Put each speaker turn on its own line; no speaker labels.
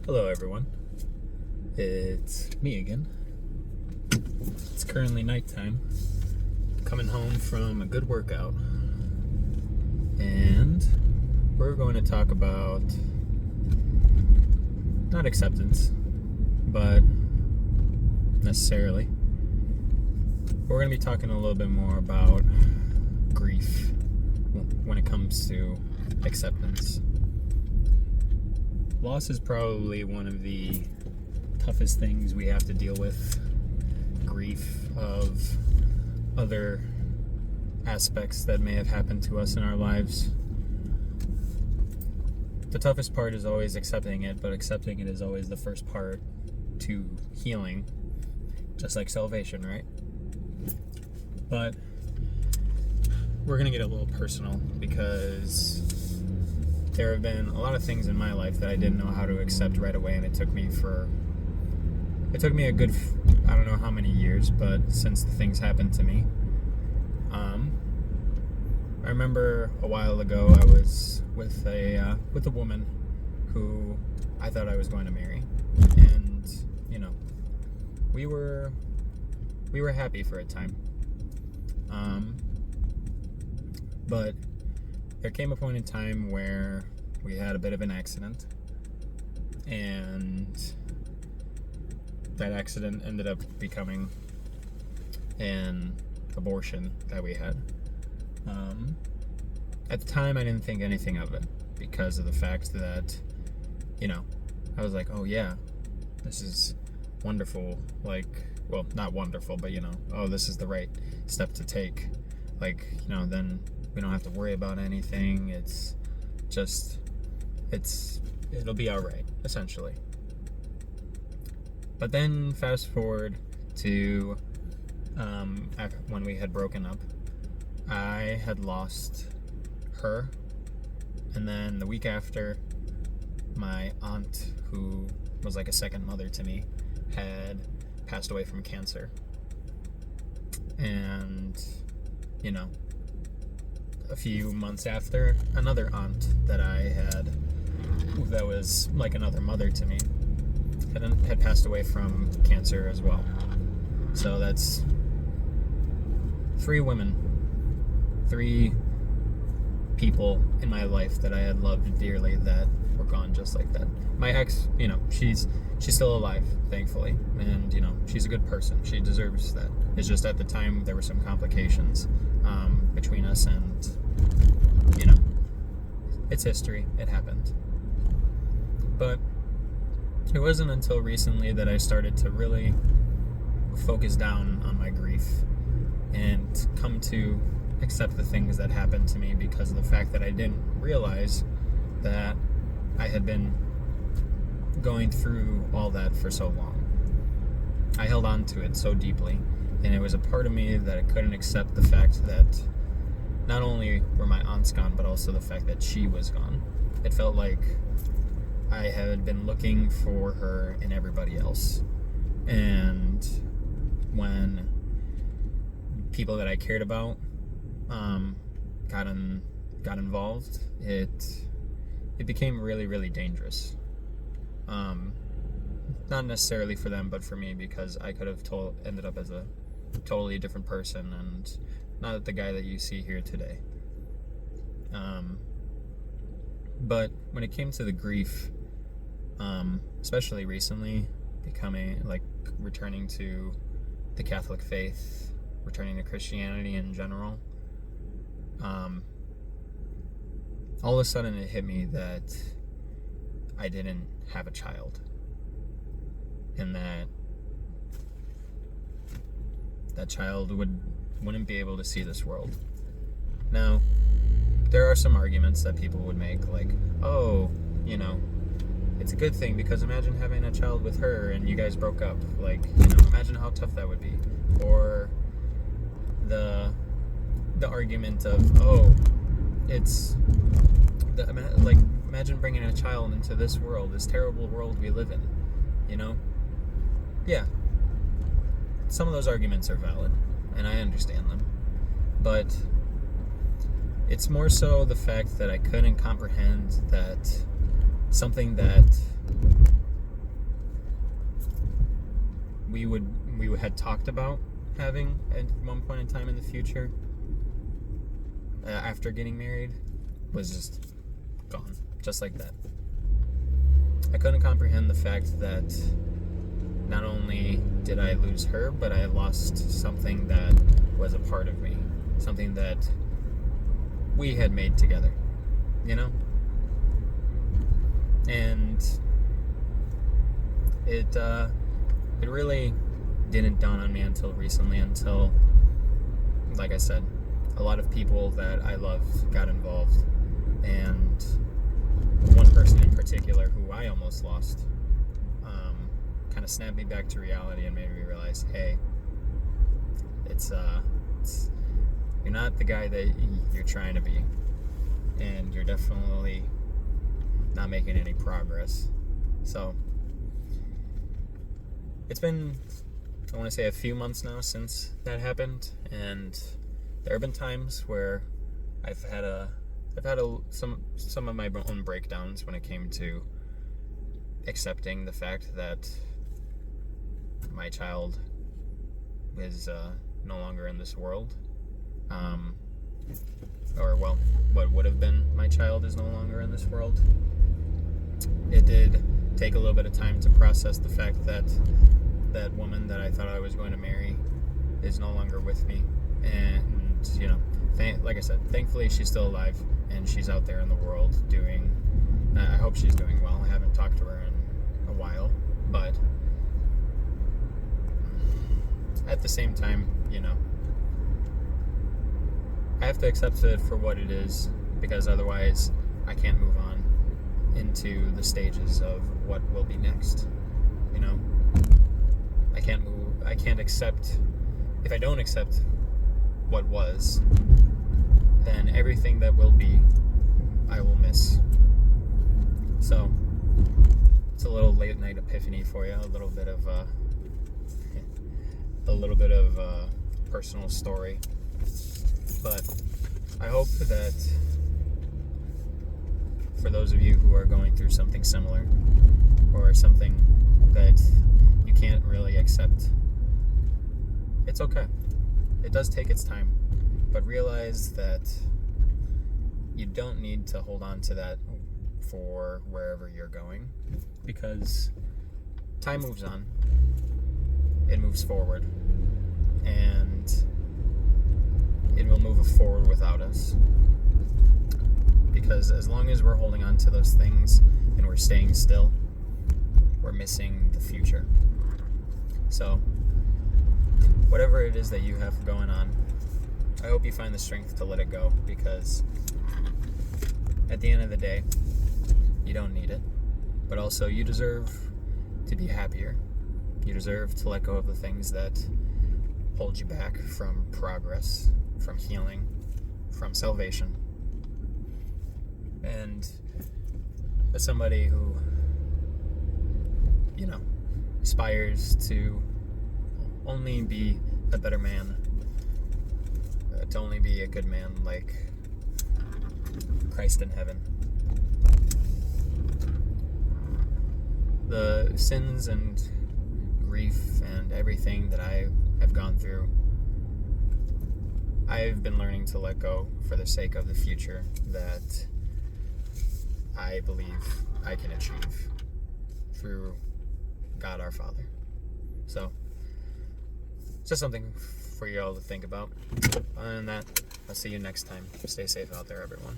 Hello, everyone. It's me again. It's currently nighttime. Coming home from a good workout. And we're going to talk about not acceptance, but necessarily. We're going to be talking a little bit more about grief when it comes to acceptance. Loss is probably one of the toughest things we have to deal with. Grief of other aspects that may have happened to us in our lives. The toughest part is always accepting it, but accepting it is always the first part to healing, just like salvation, right? But we're going to get a little personal because there have been a lot of things in my life that I didn't know how to accept right away, and it took me a good, I don't know how many years, but since the things happened to me. I remember a while ago I was with a woman who I thought I was going to marry, and we were happy for a time. But there came a point in time where we had a bit of an accident, and that accident ended up becoming an abortion that we had. At the time, I didn't think anything of it because of the fact that, I was like, oh yeah, this is wonderful. Like, well, not wonderful, but oh, this is the right step to take. Like, then we don't have to worry about anything. It'll be all right, essentially. But then fast forward to when we had broken up, I had lost her, and then the week after, my aunt, who was like a second mother to me, had passed away from cancer. And a few months after, another aunt that I had, that was like another mother to me, had passed away from cancer as well. So that's 3 women, 3 people in my life that I had loved dearly that were gone just like that. My ex, she's still alive, thankfully, and she's a good person. She deserves that. It's just at the time there were some complications between us, and it's history. It happened. But it wasn't until recently that I started to really focus down on my grief and come to accept the things that happened to me, because of the fact that I didn't realize that I had been going through all that for so long. I held on to it so deeply, and it was a part of me that I couldn't accept the fact that not only were my aunts gone, but also the fact that she was gone. It felt like I had been looking for her in everybody else. And when people that I cared about got involved, it became really, really dangerous. Not necessarily for them, but for me, because I could have ended up as a totally different person, and not the guy that you see here today. But when it came to the grief, especially recently, returning to the Catholic faith, returning to Christianity in general, all of a sudden it hit me that I didn't have a child, and that child wouldn't be able to see this world. Now, there are some arguments that people would make, like, oh, it's a good thing, because imagine having a child with her and you guys broke up. Like, imagine how tough that would be. Or the argument of, oh, imagine bringing a child into this world, this terrible world we live in. Yeah, some of those arguments are valid, and I understand them. But it's more so the fact that I couldn't comprehend that something that we had talked about having at one point in time in the future, after getting married, was just gone, just like that. I couldn't comprehend the fact that not only did I lose her, but I lost something that was a part of me, something that we had made together, you know? And it really didn't dawn on me until recently, until, like I said, a lot of people that I love got involved, and one person in particular who I almost lost kind of snapped me back to reality and made me realize, hey, it's you're not the guy that you're trying to be, and you're definitely not making any progress. So it's been, I want to say, a few months now since that happened, and there have been times where I've had some of my own breakdowns when it came to accepting the fact that my child is no longer in this world, or well, what would have been my child is no longer in this world. It did take a little bit of time to process the fact that that woman that I thought I was going to marry is no longer with me, and you know, like I said, thankfully she's still alive and she's out there in the world doing, I hope she's doing well. I haven't talked to her in a while, but at the same time, you know, I have to accept it for what it is, because otherwise I can't move on into the stages of what will be next. You know, I can't accept, if I don't accept what was, then everything that will be, I will miss. So it's a little late night epiphany for you, a little bit of personal story. But I hope that for those of you who are going through something similar, or something that you can't really accept, it's okay. It does take its time, but realize that you don't need to hold on to that for wherever you're going, because time moves on, it moves forward, and it will move forward without us. Because as long as we're holding on to those things and we're staying still, we're missing the future. So whatever it is that you have going on, I hope you find the strength to let it go, because at the end of the day, you don't need it, but also you deserve to be happier. You deserve to let go of the things that hold you back from progress, from healing, from salvation. And as somebody who, you know, aspires to only be a better man, to only be a good man like Christ in heaven, the sins and grief and everything that I have gone through, I've been learning to let go for the sake of the future that I believe I can achieve through God our Father. So, it's just something for you all to think about. Other than that, I'll see you next time. Stay safe out there, everyone.